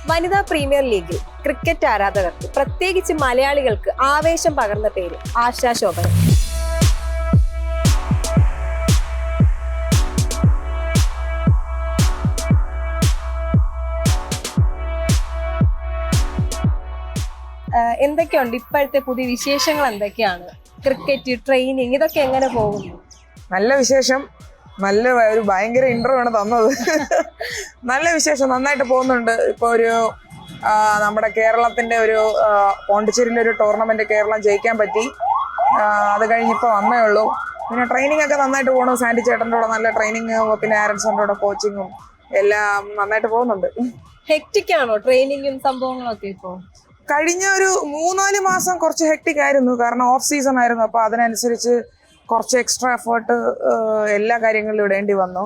വനിതാ പ്രീമിയർ ലീഗിൽ ക്രിക്കറ്റ് ആരാധകർക്ക് പ്രത്യേകിച്ച് മലയാളികൾക്ക് ആവേശം പകർന്ന പേര് ആശാ ശോഭന. എന്തൊക്കെയുണ്ട് ഇപ്പോഴത്തെ പുതിയ വിശേഷങ്ങൾ? എന്തൊക്കെയാണ് ക്രിക്കറ്റ് ട്രെയിനിങ് ഇതൊക്കെ എങ്ങനെ പോകുന്നു? നല്ല വിശേഷം. നല്ല ഒരു ഭയങ്കര ഇന്റർവ്യൂ ആണ് തന്നത്. നല്ല വിശേഷം, നന്നായിട്ട് പോകുന്നുണ്ട്. ഇപ്പൊ ഒരു നമ്മുടെ കേരളത്തിന്റെ ഒരു പോണ്ടിച്ചേരിയിലെ ഒരു ടൂർണമെന്റ് കേരളം ജയിക്കാൻ പറ്റി. അത് കഴിഞ്ഞിപ്പോ വന്നേ ഉള്ളൂ. പിന്നെ ട്രെയിനിങ് ഒക്കെ നന്നായിട്ട് പോകണം. സാൻഡി ചേട്ടൻ്റെ കൂടെ നല്ല ട്രെയിനിങ്, പിന്നെ ആരൻസന്റെ കൂടെ കോച്ചിങ്ങും എല്ലാം നന്നായിട്ട് പോകുന്നുണ്ട്. ഹെക്ടിക് ആണോ ട്രെയിനിങ്ങും സംഭവങ്ങളൊക്കെ? ഇപ്പോ കഴിഞ്ഞ ഒരു 3-4 മാസം കുറച്ച് ഹെക്ടിക് ആയിരുന്നു, കാരണം ഓഫ് സീസൺ ആയിരുന്നു. അപ്പൊ അതിനനുസരിച്ച് കുറച്ച് എക്സ്ട്രാ എഫേർട്ട് എല്ലാ കാര്യങ്ങളിലും ഇടേണ്ടി വന്നു.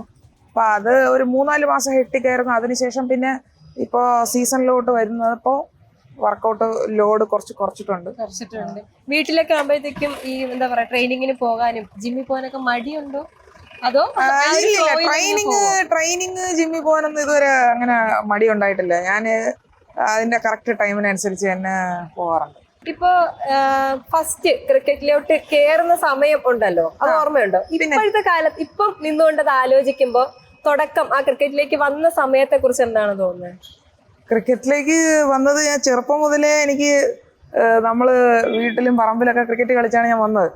അപ്പൊ അത് ഒരു 3-4 മാസം ഹെക്ടിക് ആയിരുന്നു. അതിനുശേഷം പിന്നെ ഇപ്പോൾ സീസണിലോട്ട് വരുന്നപ്പോൾ വർക്കൗട്ട് ലോഡ് കുറച്ചിട്ടുണ്ട്. വീട്ടിലൊക്കെ ആകുമ്പോഴത്തേക്കും ഈ എന്താ പറയാ ട്രെയിനിങ്ങിന് പോകാനും ജിമ്മിൽ പോകാനൊക്കെ മടിയുണ്ടോ? അതോ ട്രെയിനിങ് ജിമ്മിൽ പോകാനൊന്നും ഇതുവരെ അങ്ങനെ മടി ഉണ്ടായിട്ടില്ല. ഞാൻ അതിന്റെ കറക്റ്റ് ടൈമിനനുസരിച്ച് തന്നെ പോകാറുണ്ട്. ഇപ്പൊ ഫസ്റ്റ് ക്രിക്കറ്റിലോട്ട് കേറുന്ന സമയം ഉണ്ടല്ലോ, അത് ഓർമ്മയുണ്ടോ? ഇപ്പോഴത്തെ കാലത്ത് ഇപ്പം നിന്നുകൊണ്ടത് ആലോചിക്കുമ്പോ തുടക്കം ആ ക്രിക്കറ്റിലേക്ക് വന്ന സമയത്തെ കുറിച്ച് എന്താണ് തോന്നുന്നത്? ക്രിക്കറ്റിലേക്ക് വന്നത് ഞാൻ ചെറുപ്പം മുതലേ എനിക്ക് നമ്മള് വീട്ടിലും പറമ്പിലൊക്കെ ക്രിക്കറ്റ് കളിച്ചാണ് ഞാൻ വന്നത്.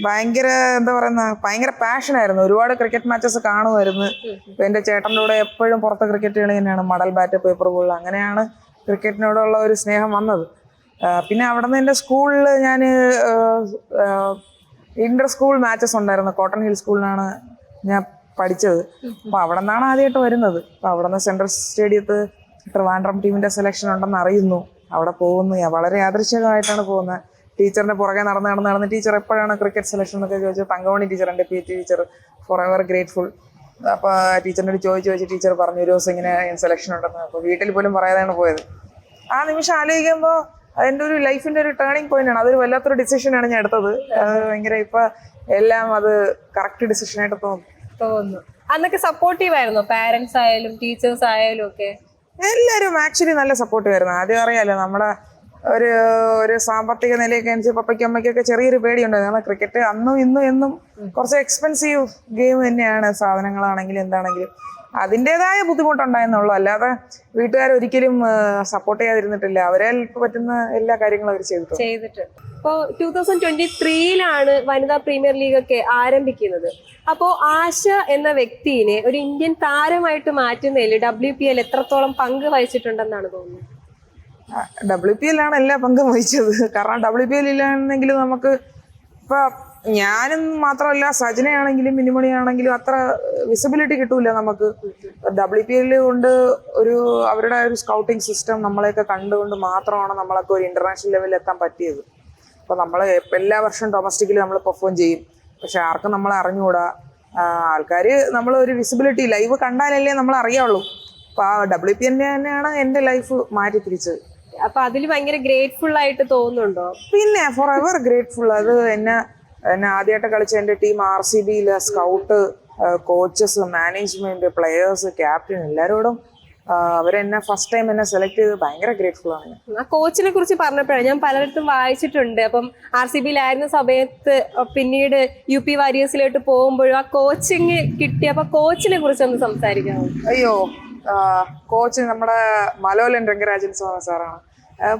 ഭയങ്കര എന്താ പറയുന്ന ഭയങ്കര പാഷനായിരുന്നു. ഒരുപാട് ക്രിക്കറ്റ് മാച്ചസ് കാണുമായിരുന്നു. ഇപ്പൊ എന്റെ ചേട്ടൻ്റെ കൂടെ എപ്പോഴും പുറത്തെ ക്രിക്കറ്റ് കളി തന്നെയാണ്. മടൽ ബാറ്റ്, പേപ്പർ ബോൾ, അങ്ങനെയാണ് ക്രിക്കറ്റിനോടുള്ള ഒരു സ്നേഹം വന്നത്. പിന്നെ അവിടെ നിന്ന് എൻ്റെ സ്കൂളിൽ ഞാൻ ഇന്റർ സ്കൂൾ മാച്ചസ് ഉണ്ടായിരുന്നു. കോട്ടൺ ഹിൽ സ്കൂളിലാണ് ഞാൻ പഠിച്ചത്. അപ്പൊ അവിടെ നിന്നാണ് ആദ്യമായിട്ട് വരുന്നത്. അപ്പൊ അവിടെ നിന്ന് സെൻട്രൽ സ്റ്റേഡിയത്ത് ട്രിവാൻഡ്രം ടീമിന്റെ സെലക്ഷൻ ഉണ്ടെന്ന് അറിയുന്നു. അവിടെ പോകുന്നു. വളരെ യാദൃശ്ചികമായിട്ടാണ് പോകുന്നത്. ടീച്ചറിന്റെ പുറകെ നടന്ന് ടീച്ചർ എപ്പോഴാണ് ക്രിക്കറ്റ് സെലക്ഷൻ എന്നൊക്കെ ചോദിച്ചു. തങ്കമണി ടീച്ചർ, എൻ്റെ P T teacher, for ever grateful. അപ്പൊ ടീച്ചറിനോട് ചോദിച്ചു ടീച്ചർ പറഞ്ഞു ഒരു ദിവസം ഇങ്ങനെ സെലക്ഷൻ ഉണ്ടെന്ന്. അപ്പൊ വീട്ടിൽ പോലും പറയാതെയാണ് പോയത്. ആ നിമിഷം ആലോചിക്കുമ്പോൾ അതിന്റെ ഒരു ലൈഫിന്റെ ഒരു ടേണിംഗ് പോയിന്റ് ആണ്. അതൊരു വല്ലാത്തൊരു ഡിസിഷനാണ് ഞാൻ എടുത്തത്. ഭയങ്കര ഇപ്പൊ എല്ലാം അത് കറക്റ്റ് ഡിസിഷൻ ആയിട്ട് തോന്നുന്നു. അന്നൊക്കെ സപ്പോർട്ടീവ് ആയിരുന്നു പാരന്റ്സ് ആയാലും ടീച്ചേഴ്സ് ആയാലും ഒക്കെ? എല്ലാവരും ആക്ച്വലി നല്ല സപ്പോർട്ടീവ് ആയിരുന്നു. ആദ്യം അറിയാലോ, നമ്മുടെ ഒരു സാമ്പത്തിക നിലയൊക്കെ അനുസരിച്ച് പപ്പയ്ക്കും അമ്മയ്ക്കൊക്കെ ചെറിയൊരു പേടിയുണ്ടായിരുന്നു. കാരണം ക്രിക്കറ്റ് അന്നും ഇന്നും എന്നും കുറച്ച് എക്സ്പെൻസീവ് ഗെയിം തന്നെയാണ്. സാധനങ്ങളാണെങ്കിലും എന്താണെങ്കിലും അതിൻ്റെതായ ബുദ്ധിമുട്ടുണ്ടായെന്നുള്ളൂ. അല്ലാതെ വീട്ടുകാർ ഒരിക്കലും സപ്പോർട്ട് ചെയ്യാതിരുന്നിട്ടില്ല. അവരെ പറ്റുന്ന എല്ലാ കാര്യങ്ങളും അവർ ചെയ്തിട്ടുണ്ട്. ഇപ്പോൾ 2023 വനിതാ പ്രീമിയർ ലീഗ് ഒക്കെ ആരംഭിക്കുന്നത്. അപ്പോൾ ആശ എന്ന വ്യക്തിയെ ഒരു ഇന്ത്യൻ താരമായിട്ട് മാറ്റുന്നതിൽ WPL എത്രത്തോളം പങ്ക് വഹിച്ചിട്ടുണ്ടെന്നാണ് തോന്നുന്നത്? WPL ആണ് എല്ലാ പങ്കും വഹിച്ചത്. കാരണം WPL ഇല്ലാന്നെങ്കിലും നമുക്ക് ഇപ്പൊ ഞാനും മാത്രമല്ല, സജനയാണെങ്കിലും മിനിമണിയാണെങ്കിലും അത്ര വിസിബിലിറ്റി കിട്ടൂല നമുക്ക്. WPL കൊണ്ട് അവരുടെ ഒരു സ്കൗട്ടിങ് സിസ്റ്റം നമ്മളെയൊക്കെ കണ്ടുകൊണ്ട് മാത്രമാണ് നമ്മളൊക്കെ ഒരു ഇന്റർനാഷണൽ ലെവലിൽ എത്താൻ പറ്റിയത്. അപ്പൊ നമ്മള് എല്ലാ വർഷവും ഡൊമസ്റ്റിക്കിൽ നമ്മൾ പെർഫോം ചെയ്യും. പക്ഷെ ആർക്കും നമ്മളെ അറിഞ്ഞുകൂടാ. ആൾക്കാര് നമ്മൾ ഒരു വിസിബിലിറ്റി ലൈവ് കണ്ടാലല്ലേ നമ്മൾ അറിയാവുള്ളൂ. അപ്പൊ ആ WPL തന്നെയാണ് എന്റെ ലൈഫ് മാറ്റി തിരിച്ചത്. അപ്പൊ അതിൽ ഭയങ്കര ഗ്രേറ്റ്ഫുൾ ആയിട്ട് തോന്നുന്നുണ്ടോ? പിന്നെ ഫോർ എവർ ഗ്രേറ്റ്ഫുൾ. അത് എന്നെ ആദ്യമായിട്ട് കളിച്ച എൻ്റെ ടീം RCBയിലെ scout, coaches, management, players, captain എല്ലാവരോടും അവരെന്നെ ഫസ്റ്റ് ടൈം എന്നെ സെലക്ട് ചെയ്ത് ഭയങ്കര ഗ്രേറ്റ്ഫുൾ ആണ്. ആ കോച്ചിനെ കുറിച്ച് പറഞ്ഞപ്പോഴാണ് ഞാൻ പലയിടത്തും വായിച്ചിട്ടുണ്ട്. അപ്പം RCBയിലായിരുന്ന സമയത്ത് പിന്നീട് UP വാരിയേഴ്സിലോട്ട് പോകുമ്പോഴും ആ കോച്ചിങ് കിട്ടി. അപ്പൊ കോച്ചിനെ കുറിച്ച് ഒന്ന് സംസാരിക്കാമോ? അയ്യോ, കോച്ച് നമ്മുടെ മലോലൻ രംഗരാജൻ സാറാണ്.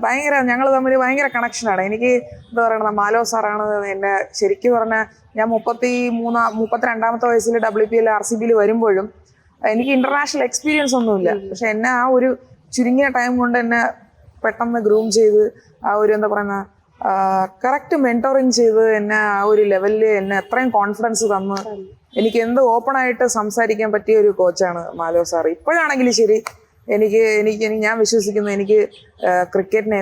ഭയങ്കര ഞങ്ങൾ തമ്മിൽ ഭയങ്കര കണക്ഷനാണ്. എനിക്ക് എന്താ പറയണത്, മാലോ സാറാണ് എന്നെ ശരിക്കും പറഞ്ഞാൽ ഞാൻ 32-ാമത്തെ വയസ്സിൽ WPL RCBയിൽ വരുമ്പോഴും എനിക്ക് ഇന്റർനാഷണൽ എക്സ്പീരിയൻസ് ഒന്നുമില്ല. പക്ഷെ എന്നെ ആ ഒരു ചുരുങ്ങിയ ടൈം കൊണ്ട് എന്നെ പെട്ടെന്ന് ഗ്രൂം ചെയ്ത് ആ ഒരു എന്താ പറയുന്ന കറക്റ്റ് മെന്റോറിങ് ചെയ്ത് എന്നെ ആ ഒരു ലെവലിൽ എന്നെ എത്രയും കോൺഫിഡൻസ് തന്ന് എനിക്ക് എന്ത് ഓപ്പൺ ആയിട്ട് സംസാരിക്കാൻ പറ്റിയ ഒരു കോച്ചാണ് മാലോ സാർ. ഇപ്പോഴാണെങ്കിലും ശരി, ഞാൻ വിശ്വസിക്കുന്നു എനിക്ക് ക്രിക്കറ്റിന്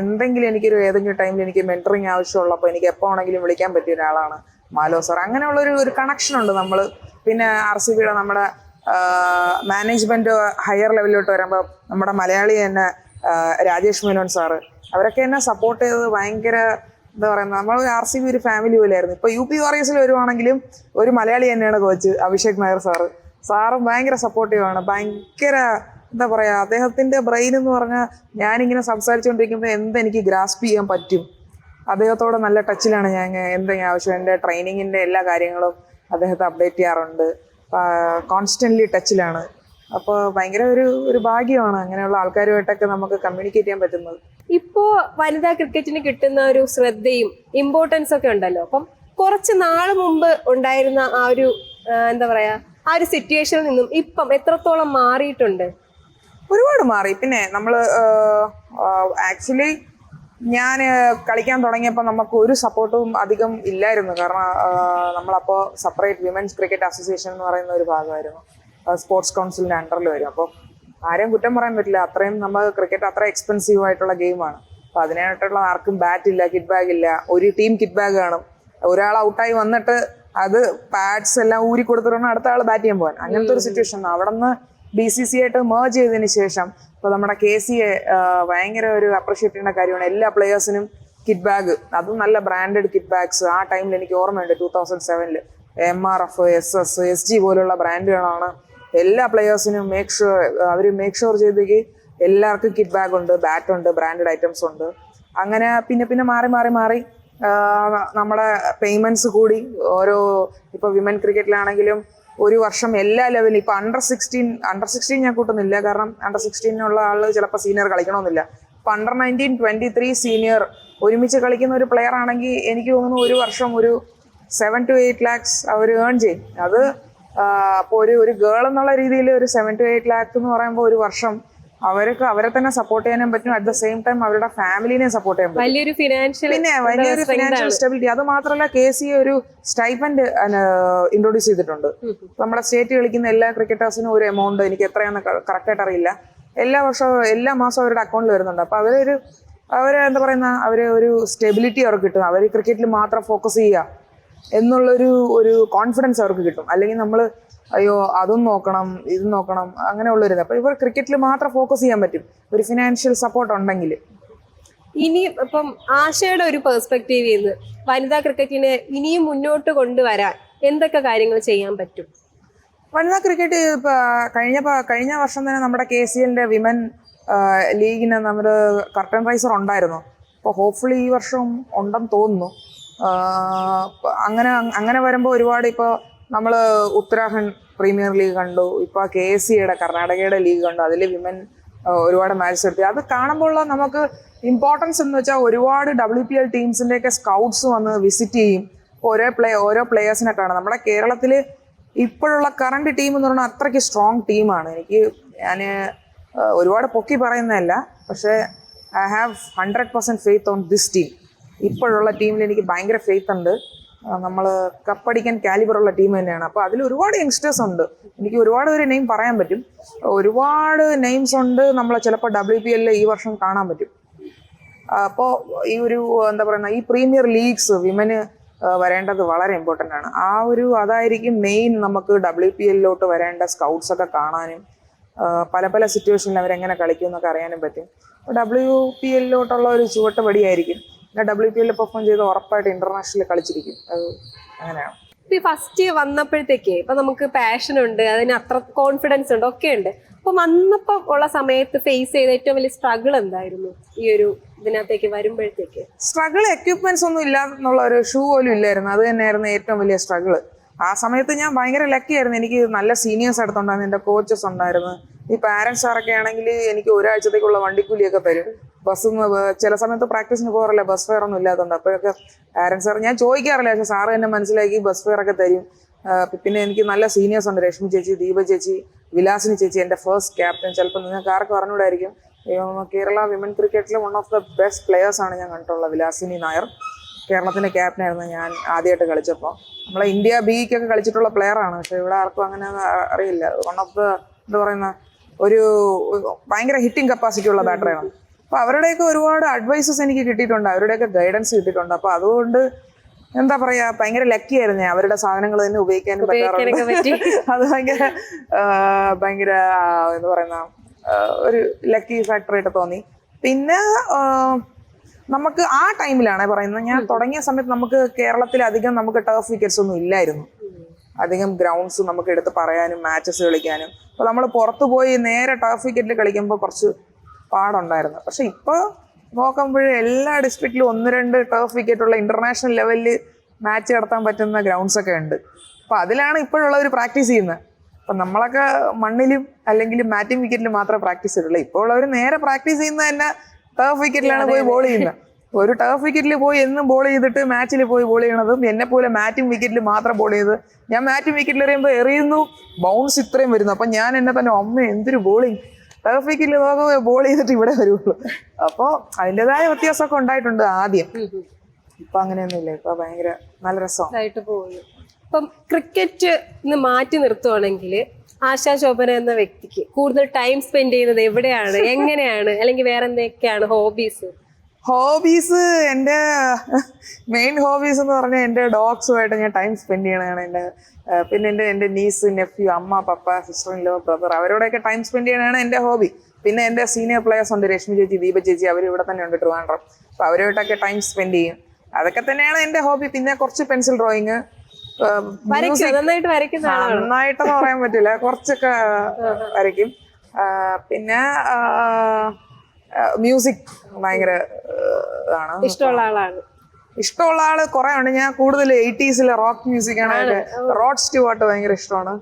ഏതെങ്കിലും ടൈമിൽ എനിക്ക് മെന്ററിങ് ആവശ്യമുള്ളപ്പോൾ എനിക്ക് എപ്പോൾ ആണെങ്കിലും വിളിക്കാൻ പറ്റിയ ഒരാളാണ് മാലോ സാർ. അങ്ങനെയുള്ള ഒരു കണക്ഷൻ ഉണ്ട് നമ്മൾ. പിന്നെ RCBയുടെ നമ്മുടെ മാനേജ്മെന്റ് ഹയർ ലെവലിലോട്ട് വരുമ്പോൾ നമ്മുടെ മലയാളി തന്നെ രാജേഷ് മേനോൻ സാറ്, അവരൊക്കെ എന്നെ സപ്പോർട്ട് ചെയ്തത് ഭയങ്കര എന്താ പറയുന്നത്, നമ്മൾ RCB ഒരു ഫാമിലി പോലെയായിരുന്നു. ഇപ്പൊ UP വാറിയേഴ്സിൽ വരുവാണെങ്കിലും ഒരു മലയാളി തന്നെയാണ് കോച്ച്, അഭിഷേക് നായർ സാറും ഭയങ്കര സപ്പോർട്ടീവാണ്. ഭയങ്കര എന്താ പറയാ, അദ്ദേഹത്തിന്റെ ബ്രെയിൻ എന്ന് പറഞ്ഞാൽ ഞാനിങ്ങനെ സംസാരിച്ചുകൊണ്ടിരിക്കുമ്പോൾ എന്തെനിക്ക് ഗ്രാസ്പ് ചെയ്യാൻ പറ്റും. അദ്ദേഹത്തോടെ നല്ല ടച്ചിലാണ് ഞാൻ. എന്തെങ്കിലും ആവശ്യം എൻ്റെ ട്രെയിനിങ്ങിൻ്റെ എല്ലാ കാര്യങ്ങളും അദ്ദേഹത്തെ അപ്ഡേറ്റ് ചെയ്യാറുണ്ട്. കോൺസ്റ്റന്റ്ലി ടച്ചിലാണ്. അപ്പോൾ ഭയങ്കര ഒരു ഭാഗ്യമാണ് അങ്ങനെയുള്ള ആൾക്കാരുമായിട്ടൊക്കെ നമുക്ക് കമ്മ്യൂണിക്കേറ്റ് ചെയ്യാൻ പറ്റുന്നത്. ഇപ്പോ വനിതാ ക്രിക്കറ്റിന് കിട്ടുന്ന ഒരു ശ്രദ്ധയും ഇമ്പോർട്ടൻസ് ഒക്കെ ഉണ്ടല്ലോ. അപ്പം കുറച്ച് നാള് മുമ്പ് ഉണ്ടായിരുന്ന ആ ഒരു എന്താ പറയാ ആ ഒരു സിറ്റുവേഷനിൽ നിന്നും ഇപ്പം എത്രത്തോളം മാറിയിട്ടുണ്ട്? ഒരുപാട് മാറി. പിന്നെ നമ്മൾ ആക്ച്വലി ഞാൻ കളിക്കാൻ തുടങ്ങിയപ്പോൾ നമുക്ക് ഒരു സപ്പോർട്ടും അധികം ഇല്ലായിരുന്നു. കാരണം നമ്മളപ്പോൾ സെപ്പറേറ്റ് വിമൻസ് ക്രിക്കറ്റ് അസോസിയേഷൻ എന്ന് പറയുന്ന ഒരു ഭാഗമായിരുന്നു. സ്പോർട്സ് കൗൺസിലിൻ്റെ അണ്ടറിൽ വരും. അപ്പോൾ ആരെയും കുറ്റം പറയാൻ പറ്റില്ല. അത്രയും നമ്മൾ ക്രിക്കറ്റ് അത്ര എക്സ്പെൻസീവ് ആയിട്ടുള്ള ഗെയിമാണ്. അപ്പോൾ അതിനായിട്ടുള്ള ആർക്കും ബാറ്റ് ഇല്ല, കിറ്റ് ബാഗ് ഇല്ല. ഒരു ടീം കിറ്റ് ബാഗ് കാണും. ഒരാൾ ഔട്ടായി വന്നിട്ട് അത് പാഡ്സ് എല്ലാം ഊരി കൊടുത്തിട്ടാണ് അടുത്ത ആൾ ബാറ്റ് ചെയ്യാൻ പോകാൻ. അങ്ങനത്തെ ഒരു സിറ്റുവേഷൻ. അവിടെ നിന്ന് BCCI ആയിട്ട് മേർജ് ചെയ്തതിന് ശേഷം ഇപ്പോൾ നമ്മുടെ KCA ഭയങ്കര ഒരു അപ്രിഷ്യേറ്റ് ചെയ്യുന്ന കാര്യമാണ്. എല്ലാ പ്ലെയേഴ്സിനും കിറ്റ് ബാഗ്, അതും നല്ല ബ്രാൻഡഡ് കിറ്റ് ബാഗ്സ്. ആ ടൈമിൽ എനിക്ക് ഓർമ്മയുണ്ട് 2007 MRF, SS, SG പോലുള്ള ബ്രാൻഡുകളാണ് എല്ലാ പ്ലെയേഴ്സിനും മേക്ക് ഷുവർ ചെയ്തേക്ക് എല്ലാവർക്കും കിറ്റ് ബാഗ് ഉണ്ട്, ബാറ്റ് ഉണ്ട്, ബ്രാൻഡഡ് ഐറ്റംസ് ഉണ്ട്. അങ്ങനെ പിന്നെ മാറി നമ്മുടെ പേയ്മെന്റ്സ് കൂടി. ഓരോ ഇപ്പോൾ വിമൻ ക്രിക്കറ്റിലാണെങ്കിലും ഒരു വർഷം എല്ലാ ലെവലും ഇപ്പോൾ അണ്ടർ 16 ഞാൻ കൂട്ടുന്നില്ല, കാരണം അണ്ടർ 16 ആൾ ചിലപ്പോൾ സീനിയർ കളിക്കണമെന്നില്ല. ഇപ്പം അണ്ടർ 19, 23 സീനിയർ ഒരുമിച്ച് കളിക്കുന്ന ഒരു പ്ലെയർ ആണെങ്കിൽ എനിക്ക് തോന്നുന്നു ഒരു വർഷം ഒരു 7 to 8 lakhs അവർ ഏൺ ചെയ്യും. അത് അപ്പോൾ ഒരു ഗേൾ എന്നുള്ള രീതിയിൽ ഒരു 7 to 8 lakh എന്ന് പറയുമ്പോൾ ഒരു വർഷം അവരെ തന്നെ സപ്പോർട്ട് ചെയ്യാനും പറ്റും. അറ്റ് ദ സെയിം ടൈം അവരുടെ ഫാമിലിനെ സപ്പോർട്ട് ചെയ്യാൻ പറ്റും. വലിയൊരു ഫിനാൻഷ്യൽ സ്റ്റെബിലിറ്റി. അത് മാത്രമല്ല KCA ഒരു സ്റ്റൈപ്പൻഡ് ഇൻട്രൊഡ്യൂസ് ചെയ്തിട്ടുണ്ട്. നമ്മുടെ സ്റ്റേറ്റ് കളിക്കുന്ന എല്ലാ ക്രിക്കറ്റേഴ്സിനും ഒരു എമൗണ്ട്, എനിക്ക് എത്രയാണെന്ന് കറക്റ്റായിട്ട് അറിയില്ല, എല്ലാ മാസവും അവരുടെ അക്കൗണ്ടിൽ വരുന്നുണ്ട്. അപ്പോൾ എന്താ പറയുന്ന ഒരു സ്റ്റെബിലിറ്റി അവർക്ക് കിട്ടും. അവർ ക്രിക്കറ്റിൽ മാത്രം ഫോക്കസ് ചെയ്യുക എന്നുള്ളൊരു കോൺഫിഡൻസ് അവർക്ക് കിട്ടും. അല്ലെങ്കിൽ നമ്മൾ അയ്യോ അതും നോക്കണം ഇതും നോക്കണം അങ്ങനെയുള്ളൊരു. അപ്പോൾ ഇവർ ക്രിക്കറ്റിൽ മാത്രം ഫോക്കസ് ചെയ്യാൻ പറ്റും ഒരു ഫിനാൻഷ്യൽ സപ്പോർട്ട് ഉണ്ടെങ്കിൽ. ഇനി ഇപ്പം ആശയുടെ ഒരു പെർസ്പെക്റ്റീവ് ചെയ്ത് വനിതാ ക്രിക്കറ്റിനെ ഇനിയും മുന്നോട്ട് കൊണ്ടുവരാൻ എന്തൊക്കെ കാര്യങ്ങൾ ചെയ്യാൻ പറ്റും? വനിതാ ക്രിക്കറ്റ് കഴിഞ്ഞ വർഷം തന്നെ നമ്മുടെ KCLന്റെ വിമൻ ലീഗിന് നമ്മുടെ കർട്ടൻ റൈസർ ഉണ്ടായിരുന്നു. അപ്പോൾ ഹോപ്പ്ഫുള്ളി ഈ വർഷം ഉണ്ടെന്ന് തോന്നുന്നു. അങ്ങനെ വരുമ്പോൾ ഒരുപാട് ഇപ്പോൾ നമ്മൾ ഉത്തരാഖണ്ഡ് പ്രീമിയർ ലീഗ് കണ്ടു, ഇപ്പോൾ KCAയുടെ കർണാടകയുടെ ലീഗ് കണ്ടു. അതിൽ വിമൻ ഒരുപാട് മാച്ച് നടത്തി. അത് കാണുമ്പോൾ നമുക്ക് ഇമ്പോർട്ടൻസ് എന്ന് വെച്ചാൽ ഒരുപാട് WPL ടീംസിൻ്റെയൊക്കെ സ്കൗട്ട്സ് വന്ന് വിസിറ്റ് ചെയ്യും. ഓരോ പ്ലെയേഴ്സിനെ കാണാം. നമ്മുടെ കേരളത്തിൽ ഇപ്പോഴുള്ള കറണ്ട് ടീം എന്ന് പറഞ്ഞാൽ അത്രയ്ക്ക് സ്ട്രോങ് ടീമാണ്. ഞാൻ ഒരുപാട് പൊക്കി പറയുന്നതല്ല, പക്ഷേ I have 100% faith on this team. ഇപ്പോഴുള്ള ടീമിൽ എനിക്ക് ഭയങ്കര ഫെയ്ത്ത് ഉണ്ട്. നമ്മൾ കപ്പടിക്കാൻ കാലിബറുള്ള ടീം തന്നെയാണ്. അപ്പോൾ അതിൽ ഒരുപാട് യങ്സ്റ്റേഴ്സ് ഉണ്ട്. എനിക്ക് ഒരുപാട് പേര് നെയിം പറയാൻ പറ്റും. ഒരുപാട് നെയിംസ് ഉണ്ട്. നമ്മൾ ചിലപ്പോൾ WPL ഈ വർഷം കാണാൻ പറ്റും. അപ്പോൾ ഈ എന്താ പറയുന്ന ഈ പ്രീമിയർ ലീഗ്സ് വിമന് വരേണ്ടത് വളരെ ഇമ്പോർട്ടൻ്റ് ആണ്. അതായിരിക്കും മെയിൻ നമുക്ക് WPLലോട്ട് വരേണ്ട സ്കൗട്ട്സ് ഒക്കെ കാണാനും പല സിറ്റുവേഷനിൽ അവരെങ്ങനെ കളിക്കും എന്നൊക്കെ അറിയാനും പറ്റും. WPLലോട്ടുള്ള ഒരു ചുവട്ടുപടിയായിരിക്കും. പിന്നെ WPL പെർഫോം ചെയ്ത് ഉറപ്പായിട്ട് ഇന്റർനാഷണൽ കളിച്ചിരിക്കും. അത് അങ്ങനെയാണ്. ഫസ്റ്റ് വന്നപ്പോഴത്തേക്ക് ഇപ്പൊ നമുക്ക് പാഷൻ ഉണ്ട്, അതിന് അത്ര കോൺഫിഡൻസ് ഉണ്ട്, ഒക്കെ ഉണ്ട്. അപ്പൊ വന്നപ്പം ഉള്ള സമയത്ത് ഫേസ് ചെയ്ത ഏറ്റവും വലിയ സ്ട്രഗിൾ എന്തായിരുന്നു? ഈ ഒരു ഇതിനകത്തേക്ക് വരുമ്പോഴത്തേക്ക് സ്ട്രഗിൾ എക്യുപ്മെന്റ്സ് ഒന്നും ഇല്ല എന്നുള്ള ഒരു ഷൂ പോലും ഇല്ലായിരുന്നു. അത് തന്നെയായിരുന്നു ഏറ്റവും വലിയ സ്ട്രഗിള്. ആ സമയത്ത് ഞാൻ ഭയങ്കര ലക്കി ആയിരുന്നു. എനിക്ക് നല്ല സീനിയേഴ്സ് അടുത്തുണ്ടായിരുന്നു, എൻ്റെ കോച്ചസ് ഉണ്ടായിരുന്നു. ഈ പാരന്റ്സ് സാറൊക്കെ ആണെങ്കിൽ എനിക്ക് ഒരാഴ്ചത്തേക്കുള്ള വണ്ടിക്കൂലിയൊക്കെ തരും. ചില സമയത്ത് പ്രാക്ടീസിന് പോകാറില്ല, ബസ് ഫെയർ ഒന്നും ഇല്ലാത്തതുകൊണ്ട്. അപ്പോഴൊക്കെ പാരന്റ്സ് സാർ ഞാൻ ചോദിക്കാറില്ല, പക്ഷെ സാറ് എന്നെ മനസ്സിലാക്കി ബസ് ഫെയർ ഒക്കെ തരും. പിന്നെ എനിക്ക് നല്ല സീനിയേഴ്സ് ഉണ്ട്, രശ്മി ചേച്ചി, ദീപ ചേച്ചി, വിലാസിനി ചേച്ചി, എൻ്റെ ഫസ്റ്റ് ക്യാപ്റ്റൻ. ചിലപ്പോൾ നിങ്ങൾക്ക് ആർക്ക് പറഞ്ഞുകൂടായിരിക്കും, കേരള വിമൻ ക്രിക്കറ്റിൽ വൺ ഓഫ് ദ ബെസ്റ്റ് പ്ലെയേഴ്സാണ് ഞാൻ കണ്ടിട്ടുള്ളത്. വിലാസിനി നായർ കേരളത്തിൻ്റെ ക്യാപ്റ്റനായിരുന്നു ഞാൻ ആദ്യമായിട്ട് കളിച്ചപ്പോൾ. നമ്മളെ ഇന്ത്യ ബിക്കൊക്കെ കളിച്ചിട്ടുള്ള പ്ലെയറാണ്, പക്ഷെ ഇവിടെ ആർക്കും അങ്ങനെ അറിയില്ല. വൺ ഓഫ് ദ എന്താ പറയുന്ന ഒരു ഭയങ്കര ഹിറ്റിംഗ് കപ്പാസിറ്റി ഉള്ള ബാറ്ററാണ്. അപ്പോൾ അവരുടെയൊക്കെ ഒരുപാട് അഡ്വൈസസ് എനിക്ക് കിട്ടിയിട്ടുണ്ട്, അവരുടെയൊക്കെ ഗൈഡൻസ് കിട്ടിയിട്ടുണ്ട്. അപ്പോൾ അതുകൊണ്ട് എന്താ പറയാ, ഭയങ്കര ലക്കി ആയിരുന്നു. അവരുടെ സാധനങ്ങൾ തന്നെ ഉപയോഗിക്കാനും പറ്റാറുണ്ട്. അത് ഭയങ്കര എന്താ പറയുന്ന ഒരു ലക്കി ഫാക്ടറായിട്ട് തോന്നി. പിന്നെ നമുക്ക് ആ ടൈമിലാണ് പറയുന്നത്, ഞാൻ തുടങ്ങിയ സമയത്ത് നമുക്ക് കേരളത്തിൽ അധികം നമുക്ക് ടർഫ് വിക്കറ്റ്സ് ഒന്നും ഇല്ലായിരുന്നു. അധികം ഗ്രൗണ്ട്സ് നമുക്ക് എടുത്ത് പറയാനും മാച്ചസ് കളിക്കാനും. അപ്പോൾ നമ്മൾ പുറത്ത് പോയി നേരെ ടർഫ് വിക്കറ്റിൽ കളിക്കുമ്പോൾ കുറച്ച് പാടുണ്ടായിരുന്നു. പക്ഷെ ഇപ്പോൾ നോക്കുമ്പോൾ എല്ലാ ഡിസ്ട്രിക്റ്റിലും 1-2 ടർഫ് വിക്കറ്റുള്ള ഇന്റർനാഷണൽ ലെവലിൽ മാച്ച് നടത്താൻ പറ്റുന്ന ഗ്രൗണ്ട്സ് ഒക്കെ ഉണ്ട്. അപ്പോൾ അതിലാണ് ഇപ്പോഴുള്ളവർ പ്രാക്ടീസ് ചെയ്യുന്നത്. അപ്പം നമ്മളൊക്കെ മണ്ണിലും അല്ലെങ്കിൽ മാറ്റിംഗ് വിക്കറ്റിലും മാത്രമേ പ്രാക്ടീസ് ചെയ്തിട്ടുള്ളൂ. ഇപ്പോൾ ഉള്ളവർ നേരെ പ്രാക്ടീസ് ചെയ്യുന്നത് തന്നെ ടർഫ് വിക്കറ്റിലാണ് പോയി ബോൾ ചെയ്യുന്നത്. ഒരു ടർഫ് വിക്കറ്റിൽ പോയി എന്നും ബോൾ ചെയ്തിട്ട് മാച്ചിൽ പോയി ബോൾ ചെയ്യണതും എന്നെ പോലെ മാറ്റിംഗ് വിക്കറ്റിൽ മാത്രം ബോൾ ചെയ്ത് ഞാൻ മാറ്റിംഗ് വിക്കറ്റിൽ എറിയുമ്പോൾ എറിയുന്നു ബൗൺസ് ഇത്രയും വരുന്നു. അപ്പം ഞാൻ എന്നെ തന്നെ അമ്മ എന്തൊരു ബോളിങ്, ടർഫ് വിക്കറ്റിൽ നോക്കുമ്പോൾ ബോൾ ചെയ്തിട്ട് ഇവിടെ വരുള്ളൂ. അപ്പോൾ അതിൻ്റെതായ വ്യത്യാസമൊക്കെ ഉണ്ടായിട്ടുണ്ട് ആദ്യം. ഇപ്പൊ അങ്ങനെയൊന്നുമില്ല, ഇപ്പൊ ഭയങ്കര നല്ല രസമായിട്ട് പോകുന്നു. ഇപ്പം ക്രിക്കറ്റ് മാറ്റി നിർത്തുവാണെങ്കിൽ ആശാ ശോഭന എന്ന വ്യക്തിക്ക് കൂടുതൽ ടൈം സ്പെൻഡ് ചെയ്യുന്നത് എവിടെയാണ്, എങ്ങനെയാണ്, അല്ലെങ്കിൽ വേറെ എന്തൊക്കെയാണ് ഹോബീസ്? എൻ്റെ മെയിൻ ഹോബീസ് എന്ന് പറഞ്ഞാൽ എൻ്റെ ഡോഗ്സുമായിട്ട് ഞാൻ ടൈം സ്പെൻഡ് ചെയ്യണതാണ്. പിന്നെ എൻ്റെ നീസ്, നെഫ്യൂ, അമ്മ, പപ്പ, സിസ്റ്റർ ഇൻ ലോ, ബ്രദർ, അവരോടൊക്കെ ടൈം സ്പെൻഡ് ചെയ്യണതാണ് എൻ്റെ ഹോബി. പിന്നെ എൻ്റെ സീനിയർ പ്ലേയേഴ്സ് ഉണ്ട്, രശ്മി ചേച്ചി, ദീപ ചേച്ചി, അവർ ഇവിടെ തന്നെ ഉണ്ട് ട്രിവാൻഡ്രം. അപ്പോൾ അവരുമായിട്ടൊക്കെ ടൈം സ്പെൻഡ് ചെയ്യും. അതൊക്കെ തന്നെയാണ് എൻ്റെ ഹോബി. പിന്നെ കുറച്ച് പെൻസിൽ ഡ്രോയിങ്, നന്നായിട്ടെന്ന് പറയാൻ പറ്റില്ല, കുറച്ചൊക്കെ വരയ്ക്കും. പിന്നെ മ്യൂസിക് ഭയങ്കര ഇതാണ്, ഇഷ്ടമുള്ള ആള് കുറെ ഉണ്ട്. ഞാൻ കൂടുതൽ 80s റോക്ക് മ്യൂസിക് ആണ്, റോഡ് സ്റ്റുവാർട്ട് ഭയങ്കര ഇഷ്ടമാണ്.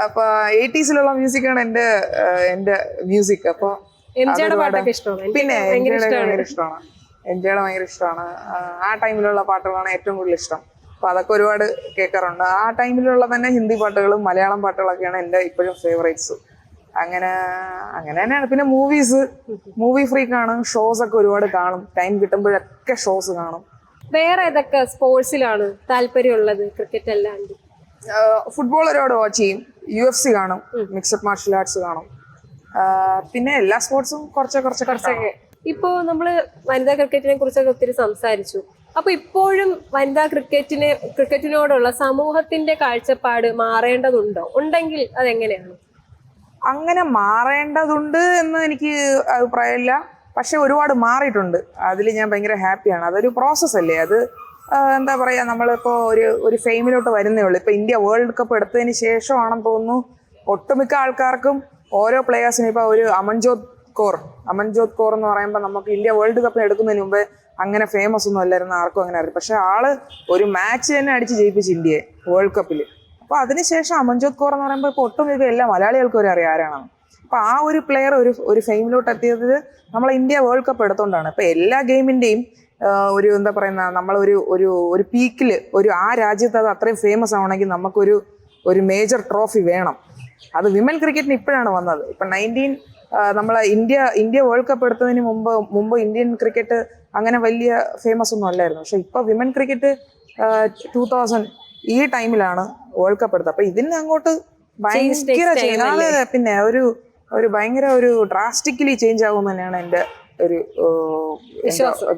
അപ്പൊ 80s മ്യൂസിക്കാണ് എന്റെ മ്യൂസിക്. അപ്പൊ പിന്നെ ഭയങ്കര ഇഷ്ടമാണ്, എൻജോയുടെ ഭയങ്കര ഇഷ്ടമാണ്. ആ ടൈമിലുള്ള പാട്ടുകളാണ് ഏറ്റവും കൂടുതൽ ഇഷ്ടം. അപ്പൊ അതൊക്കെ ഒരുപാട് കേൾക്കാറുണ്ട്. ആ ടൈമിലുള്ള തന്നെ ഹിന്ദി പാട്ടുകളും മലയാളം പാട്ടുകളൊക്കെയാണ് എൻ്റെ ഇപ്പോഴും ഫേവറേറ്റ്സ്. അങ്ങനെ തന്നെയാണ്. പിന്നെ മൂവി ഫ്രീക്കാണ്, ഷോസ് ഒക്കെ ഒരുപാട് കാണും. ടൈം കിട്ടുമ്പോഴൊക്കെ ഷോസ് കാണും. വേറെ ഏതൊക്കെ സ്പോർട്സിലാണ് താല്പര്യമുള്ളത് ക്രിക്കറ്റ് അല്ലാണ്ട്? ഫുട്ബോൾ ഒരുപാട് വാച്ച് ചെയ്യും, UFC കാണും, മിക്സഡ് മാർഷൽ ആർട്സ് കാണും. പിന്നെ എല്ലാ സ്പോർട്സും കുറച്ചൊക്കെ. ഇപ്പോ നമ്മള് വനിതാ ക്രിക്കറ്റിനെ കുറിച്ചൊക്കെ ഒത്തിരി സംസാരിച്ചു. അപ്പൊ ഇപ്പോഴും വനിതാ ക്രിക്കറ്റിനോടുള്ള സമൂഹത്തിന്റെ കാഴ്ചപ്പാട് മാറേണ്ടതുണ്ടോ? ഉണ്ടെങ്കിൽ അതെങ്ങനെയാണ്? അങ്ങനെ മാറേണ്ടതുണ്ട് എന്ന് എനിക്ക് അഭിപ്രായമില്ല. പക്ഷെ ഒരുപാട് മാറിയിട്ടുണ്ട്. അതിൽ ഞാൻ ഭയങ്കര ഹാപ്പിയാണ്. അതൊരു പ്രോസസ്സല്ലേ. അത് എന്താ പറയുക, നമ്മളിപ്പോൾ ഒരു ഫെയിമിലോട്ട് വരുന്നേ ഉള്ളൂ. ഇപ്പോൾ ഇന്ത്യ വേൾഡ് കപ്പ് എടുത്തതിന് ശേഷമാണെന്ന് തോന്നുന്നു ഒട്ടുമിക്ക ആൾക്കാർക്കും ഓരോ പ്ലെയേഴ്സിനും. ഇപ്പോൾ ഒരു അമൻജോത് കൗർ എന്ന് പറയുമ്പോൾ നമുക്ക് ഇന്ത്യ വേൾഡ് കപ്പ് എടുക്കുന്നതിന് മുമ്പേ അങ്ങനെ ഫേമസ് ഒന്നും അല്ലായിരുന്നു, ആർക്കും അങ്ങനെ അറിയാം. പക്ഷെ ആള് ഒരു മാച്ച് തന്നെ അടിച്ച് ജയിപ്പിച്ച് ഇന്ത്യയെ വേൾഡ് കപ്പിൽ. അപ്പോൾ അതിനുശേഷം അമൻജോത് കൗർ എന്ന് പറയുമ്പോൾ ഇപ്പോൾ ഒട്ടുമിക്ക എല്ലാ മലയാളികൾക്കും ഒരു അറിയാം ആരാണ്. അപ്പോൾ ആ ഒരു പ്ലെയർ ഒരു ഫെയിമിലോട്ട് എത്തിയത് നമ്മളെ ഇന്ത്യ വേൾഡ് കപ്പ് എടുത്തുകൊണ്ടാണ്. ഇപ്പോൾ എല്ലാ ഗെയിമിൻ്റെയും ഒരു എന്താ പറയുന്ന ഒരു പീക്കിൽ ആ രാജ്യത്ത് അത് അത്രയും ഫേമസ് ആവണമെങ്കിൽ നമുക്കൊരു മേജർ ട്രോഫി വേണം. അത് വിമൻ ക്രിക്കറ്റിന് ഇപ്പോഴാണ് വന്നത്. ഇപ്പം നമ്മളെ ഇന്ത്യ വേൾഡ് കപ്പ് എടുത്തതിന് മുമ്പ് ഇന്ത്യൻ ക്രിക്കറ്റ് അങ്ങനെ വലിയ ഫേമസ് ഒന്നും അല്ലായിരുന്നു. പക്ഷെ ഇപ്പൊ വിമൻ ക്രിക്കറ്റ് 2000 ഈ ടൈമിലാണ് വേൾഡ് കപ്പ് എടുത്തത്. അപ്പൊ ഇതിന് അങ്ങോട്ട് ഭയങ്കര പിന്നെ ഭയങ്കര ഡ്രാസ്റ്റിക്കലി ചേഞ്ച് ആകും തന്നെയാണ് എൻ്റെ ഒരു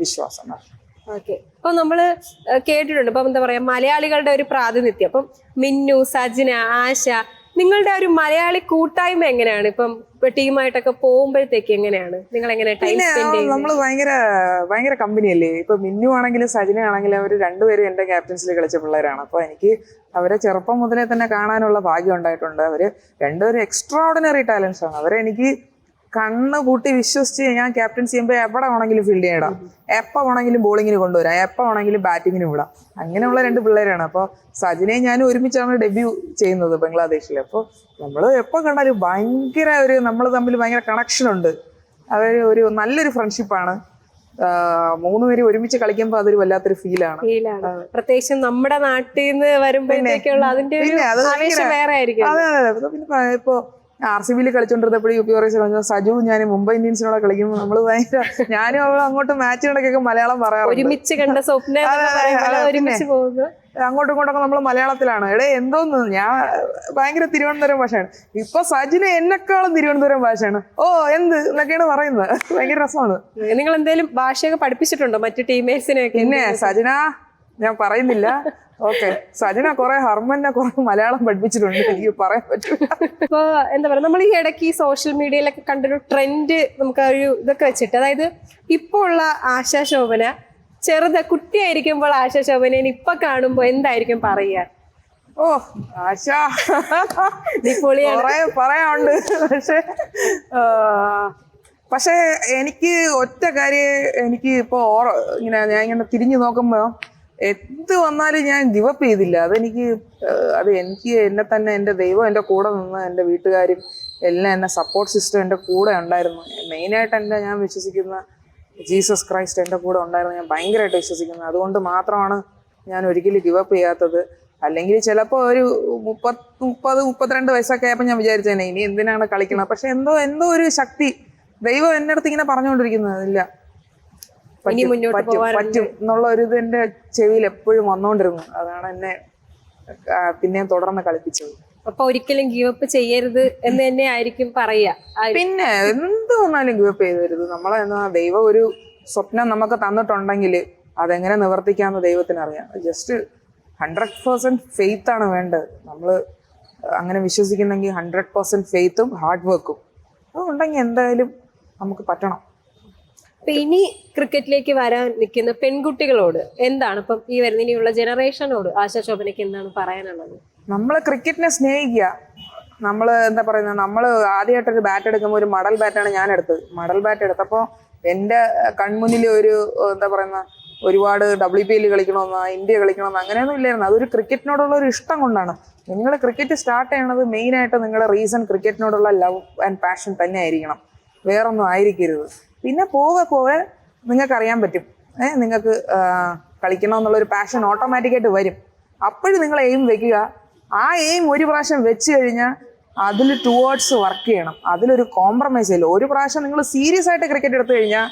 വിശ്വാസം. ഓക്കെ. അപ്പൊ നമ്മള് കേട്ടിട്ടുണ്ട്, ഇപ്പൊ എന്താ പറയാ, മലയാളികളുടെ ഒരു പ്രാതിനിധ്യം. അപ്പം മിന്നു, സജ്ന, ആശ, നിങ്ങളുടെ ഒരു മലയാളി കൂട്ടായ്മ എങ്ങനെയാണ്? ഇപ്പം ടീമായിട്ടൊക്കെ പോകുമ്പോഴത്തേക്ക് എങ്ങനെയാണ് നിങ്ങൾ എങ്ങനെ ടൈം സ്പെൻഡ് ചെയ്യുന്നത്? നമ്മള് ഭയങ്കര കമ്പനിയല്ലേ. ഇപ്പൊ മിന്നു ആണെങ്കിലും സജ്ന ആണെങ്കിലും അവർ രണ്ടുപേരും എന്റെ ക്യാപ്റ്റൻസിൽ കളിച്ച പിള്ളേരാണ്. അപ്പൊ എനിക്ക് അവരെ ചെറുപ്പം മുതലേ തന്നെ കാണാനുള്ള ഭാഗ്യം ഉണ്ടായിട്ടുണ്ട്. അവര് രണ്ടുപേരും എക്സ്ട്രാ ഓർഡിനറി ടാലൻസ് ആണ്. അവരെനിക്ക് കണ്ണ് പൂട്ടി വിശ്വസിച്ച് ഞാൻ ക്യാപ്റ്റൻസി ചെയ്യുമ്പോൾ എവിടെ വേണമെങ്കിലും ഫീൽഡ് ചെയ്യണം, എപ്പോൾ വേണമെങ്കിലും ബോളിങ്ങിന് കൊണ്ടുവരാം, എപ്പോൾ വേണമെങ്കിലും ബാറ്റിങ്ങിന് വിടാം. അങ്ങനെയുള്ള രണ്ട് പിള്ളേരാണ്. അപ്പോൾ സജിനെയും ഞാനും ഒരുമിച്ചാണ് ഡെബ്യൂ ചെയ്യുന്നത് ബംഗ്ലാദേശിൽ. അപ്പോൾ നമ്മൾ എപ്പോൾ കണ്ടാലും ഭയങ്കര നമ്മൾ തമ്മിൽ ഭയങ്കര കണക്ഷൻ ഉണ്ട്. ഒരു നല്ലൊരു ഫ്രണ്ട്ഷിപ്പാണ്. 3 പേര് ഒരുമിച്ച് കളിക്കുമ്പോൾ അതൊരു വല്ലാത്തൊരു ഫീലാണ്. പ്രത്യേകിച്ചും നമ്മുടെ നാട്ടിൽ നിന്ന് വരുമ്പോഴത്തേക്കുള്ള അതിന്റെ വേറെ ആയിരിക്കും. അതെ. പിന്നെ ഇപ്പോ RCBയിൽ കളിച്ചോണ്ടിരുന്നപ്പോഴും UP Warriors കളിച്ച സജു ഞാൻ മുംബൈ ഇന്ത്യൻസിനോടെ കളിക്കുമ്പോൾ നമ്മള് ഭയങ്കര ഞാനും അവളും അങ്ങോട്ടും മാച്ച് കണ്ടൊക്കെ മലയാളം പറയാറുണ്ട്. ഒരുമിച്ച് കണ്ട സ്വപ്നം അങ്ങോട്ടും ഇങ്ങോട്ടൊക്കെ നമ്മൾ മലയാളത്തിലാണ്. എന്തോന്ന് ഞാൻ ഭയങ്കര തിരുവനന്തപുരം ഭാഷയാണ്. ഇപ്പൊ സജിന് എന്നെക്കാളും തിരുവനന്തപുരം ഭാഷയാണ്. എന്ത് എന്നൊക്കെയാണ് പറയുന്നത്. ഭയങ്കര രസമാണ്. നിങ്ങൾ എന്തെങ്കിലും ഭാഷയൊക്കെ പഠിപ്പിച്ചിട്ടുണ്ടോ മറ്റു ടീമേഴ്സിനെ? പിന്നെ സജിന ഞാൻ പറയുന്നില്ല. ഓക്കെ, സജിന കുറെ ഹർമനെ കുറെ മലയാളം പഠിപ്പിച്ചിട്ടുണ്ട്, എനിക്ക് പറയാൻ പറ്റും. ഇപ്പൊ എന്താ പറയാ, നമ്മൾ ഈ ഇടയ്ക്ക് ഈ സോഷ്യൽ മീഡിയയിലൊക്കെ കണ്ടൊരു ട്രെൻഡ് നമുക്ക് ഇതൊക്കെ വെച്ചിട്ട്, അതായത് ഇപ്പോൾ ഉള്ള ആശാ ശോഭന കുട്ടിയായിരിക്കുമ്പോൾ ആശാ ശോഭനയെ ഇപ്പൊ കാണുമ്പോ എന്തായിരിക്കും പറയുക? ഓ ആശ അടിപൊളിയാണ്. കുറെ പറയാനുണ്ട്. പക്ഷേ എനിക്ക് ഒറ്റ കാര്യം എനിക്ക് ഇപ്പൊ ഇങ്ങനെ ഞാൻ ഇങ്ങനെ തിരിഞ്ഞു നോക്കുമ്പോ എന്ത് വന്നാലും ഞാൻ ഗിവപ്പ് ചെയ്തില്ല. എനിക്ക് എന്നെ തന്നെ എൻ്റെ ദൈവം എൻ്റെ കൂടെ നിന്ന് എൻ്റെ വീട്ടുകാരും എല്ലാം എന്നെ സപ്പോർട്ട് സിസ്റ്റം എൻ്റെ കൂടെ ഉണ്ടായിരുന്നു. മെയിനായിട്ട് ഞാൻ വിശ്വസിക്കുന്ന ജീസസ് ക്രൈസ്റ്റ് എൻ്റെ കൂടെ ഉണ്ടായിരുന്നു. ഞാൻ ഭയങ്കരമായിട്ട് വിശ്വസിക്കുന്നത്. അതുകൊണ്ട് മാത്രമാണ് ഞാൻ ഒരിക്കലും ഗിവപ്പ് ചെയ്യാത്തത്. അല്ലെങ്കിൽ ചിലപ്പോൾ ഒരു 32 വയസ്സൊക്കെ ആയപ്പോൾ ഞാൻ വിചാരിച്ചേനെ ഇനി എന്തിനാണ് കളിക്കുന്നത്. പക്ഷെ എന്തോ ഒരു ശക്തി ദൈവം എൻ്റെ അടുത്ത് ഇങ്ങനെ പറഞ്ഞുകൊണ്ടിരിക്കുന്നത് ഇല്ല, പറ്റും എന്നുള്ള ഒരു ഇത് എൻ്റെ ചെവിയിൽ എപ്പോഴും വന്നുകൊണ്ടിരുന്നു. അതാണ് എന്നെ പിന്നെയും തുടർന്ന് കളിപ്പിച്ചത്. അപ്പൊ ഒരിക്കലും ഗീവപ്പ് ചെയ്യരുത് എന്ന് തന്നെ ആയിരിക്കും പറയാ. പിന്നെ എന്ത് വന്നാലും ഗിവപ്പ് ചെയ്തരുത്. ദൈവം ഒരു സ്വപ്നം നമുക്ക് തന്നിട്ടുണ്ടെങ്കിൽ അതെങ്ങനെ നിവർത്തിക്കാമെന്ന് ദൈവത്തിന് അറിയാം. ജസ്റ്റ് 100% ഫെയ്ത്ത് ആണ് വേണ്ടത്. നമ്മൾ അങ്ങനെ വിശ്വസിക്കുന്നെങ്കിൽ 100% ഫെയ്ത്തും ഹാർഡ് വർക്കും അതുണ്ടെങ്കിൽ എന്തായാലും നമുക്ക് പറ്റണം. അപ്പൊ ഇനി ക്രിക്കറ്റിലേക്ക് വരാൻ നിൽക്കുന്ന പെൺകുട്ടികളോട് എന്താണ് ഇപ്പം ഈ വരുന്ന ഇനിയുള്ള ജനറേഷനോട് ആശാ ശോഭനയ്ക്ക് എന്താണ് പറയാനുള്ളത്? നമ്മൾ ക്രിക്കറ്റിനെ സ്നേഹിക്കുക. നമ്മൾ എന്താ പറയുന്നത്, നമ്മൾ ആദ്യമായിട്ടൊരു ബാറ്റ് എടുക്കുമ്പോൾ ഒരു മടൽ ബാറ്റാണ് ഞാൻ എടുത്തത്. മടൽ ബാറ്റ് എടുത്തപ്പോൾ എൻ്റെ കൺമുന്നിൽ ഒരു എന്താ പറയുന്ന ഒരുപാട് WPL കളിക്കണമെന്ന്, ഇന്ത്യ കളിക്കണമെന്ന് അങ്ങനെയൊന്നും ഇല്ലായിരുന്നു. അതൊരു ക്രിക്കറ്റിനോടുള്ള ഒരു ഇഷ്ടം കൊണ്ടാണ്. നിങ്ങൾ ക്രിക്കറ്റ് സ്റ്റാർട്ട് ചെയ്യണത് മെയിനായിട്ട് നിങ്ങളുടെ റീസൺ ക്രിക്കറ്റിനോടുള്ള ലവ് ആൻഡ് പാഷൻ തന്നെ ആയിരിക്കണം, വേറൊന്നും ആയിരിക്കരുത്. പിന്നെ പോകെ നിങ്ങൾക്ക് അറിയാൻ പറ്റും, നിങ്ങൾക്ക് കളിക്കണമെന്നുള്ളൊരു പാഷൻ ഓട്ടോമാറ്റിക്കായിട്ട് വരും. അപ്പോഴും നിങ്ങൾ എയിം വെക്കുക. ആ എയിം ഒരു പ്രാവശ്യം വെച്ച് കഴിഞ്ഞാൽ അതിൽ ടുവേർഡ്സ് വർക്ക് ചെയ്യണം. അതിലൊരു കോംപ്രമൈസ് ഇല്ല. ഒരു പ്രാവശ്യം നിങ്ങൾ സീരിയസ് ആയിട്ട് ക്രിക്കറ്റ് എടുത്തു കഴിഞ്ഞാൽ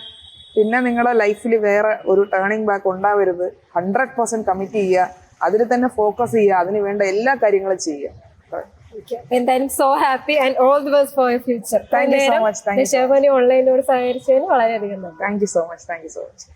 പിന്നെ നിങ്ങളുടെ ലൈഫിൽ വേറെ ഒരു ടേണിംഗ് ബാക്ക് ഉണ്ടാവരുത്. 100% കമ്മിറ്റ് ചെയ്യുക, അതിൽ തന്നെ ഫോക്കസ് ചെയ്യുക, അതിന് വേണ്ട എല്ലാ കാര്യങ്ങളും ചെയ്യുക. എന്തായാലും so happy and all the best for your future. Thank you so much. Shobhana ഓൺലൈനിലൂടെ സഹകരിച്ചതിന് വളരെയധികം നന്ദി. Thank you so much.